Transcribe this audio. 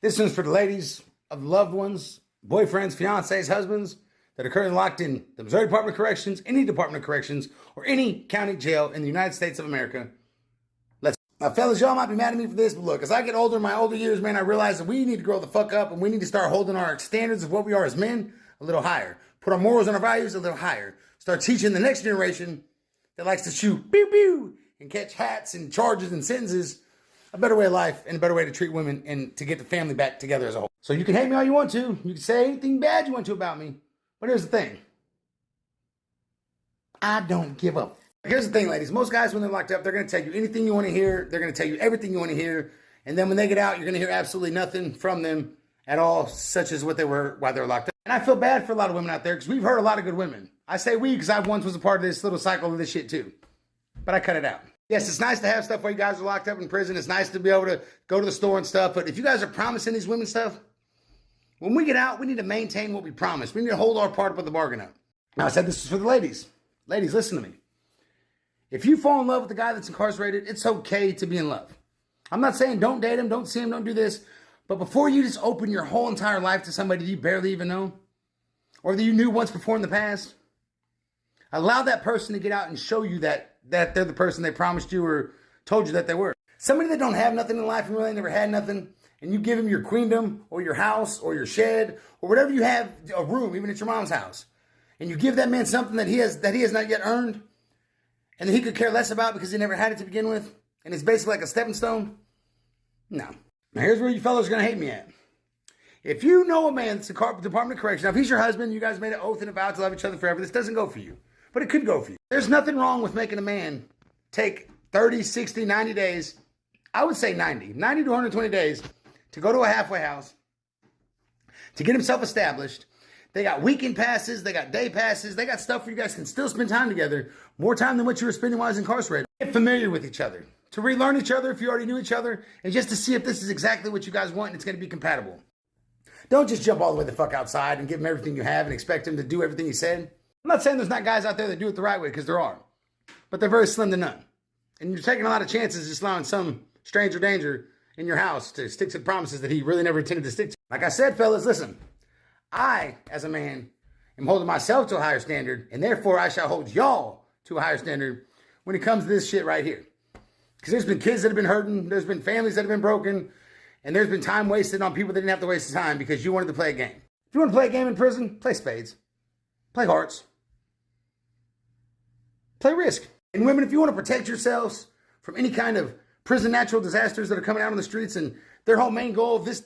This one's for the ladies of loved ones, boyfriends, fiancés, husbands that are currently locked in the Missouri Department of Corrections, any Department of Corrections, or any county jail in the United States of America. Now, fellas, y'all might be mad at me for this, but look, as I get older in my older years, man, I realize that we need to grow the fuck up and we need to start holding our standards of what we are as men a little higher. Put our morals and our values a little higher. Start teaching the next generation that likes to shoot pew pew and catch hats and charges and sentences a better way of life and a better way to treat women and to get the family back together as a whole. So you can hate me all you want to. You can say anything bad you want to about me. But here's the thing. I don't give a. Here's the thing, ladies. Most guys, when they're locked up, they're going to tell you anything you want to hear. They're going to tell you everything you want to hear. And then when they get out, you're going to hear absolutely nothing from them at all, such as what they were while they were locked up. And I feel bad for a lot of women out there because we've heard a lot of good women. I say we because I once was a part of this little cycle of this shit too. But I cut it out. Yes, it's nice to have stuff while you guys are locked up in prison. It's nice to be able to go to the store and stuff. But if you guys are promising these women stuff, when we get out, we need to maintain what we promised. We need to hold our part of the bargain up. Now, I said this is for the ladies. Ladies, listen to me. If you fall in love with the guy that's incarcerated, it's okay to be in love. I'm not saying don't date him, don't see him, don't do this. But before you just open your whole entire life to somebody you barely even know, or that you knew once before in the past, allow that person to get out and show you that they're the person they promised you or told you that they were. Somebody that don't have nothing in life and really never had nothing, and you give him your queendom or your house or your shed or whatever you have, a room, even at your mom's house, and you give that man something that he has not yet earned, and that he could care less about because he never had it to begin with, and it's basically like a stepping stone. No. Now here's where you fellas are going to hate me at. If you know a man that's the Department of Corrections, now if he's your husband, you guys made an oath and a vow to love each other forever, this doesn't go for you. But it could go for you. There's nothing wrong with making a man take 30, 60, 90 days. I would say 90 to 120 days to go to a halfway house, to get himself established. They got weekend passes, they got day passes, they got stuff where you guys can still spend time together, more time than what you were spending while I was incarcerated. Get familiar with each other, to relearn each other if you already knew each other, and just to see if this is exactly what you guys want and it's going to be compatible. Don't just jump all the way the fuck outside and give him everything you have and expect him to do everything he said. I'm not saying there's not guys out there that do it the right way, because there are. But they're very slim to none. And you're taking a lot of chances just allowing some stranger danger in your house to stick to promises that he really never intended to stick to. Like I said, fellas, listen. I, as a man, am holding myself to a higher standard, and therefore I shall hold y'all to a higher standard when it comes to this shit right here. Because there's been kids that have been hurting, there's been families that have been broken, and there's been time wasted on people that didn't have to waste the time because you wanted to play a game. If you want to play a game in prison, play spades. Play hearts. Play Risk. And women, if you want to protect yourselves from any kind of prison natural disasters that are coming out on the streets, and their whole main goal of this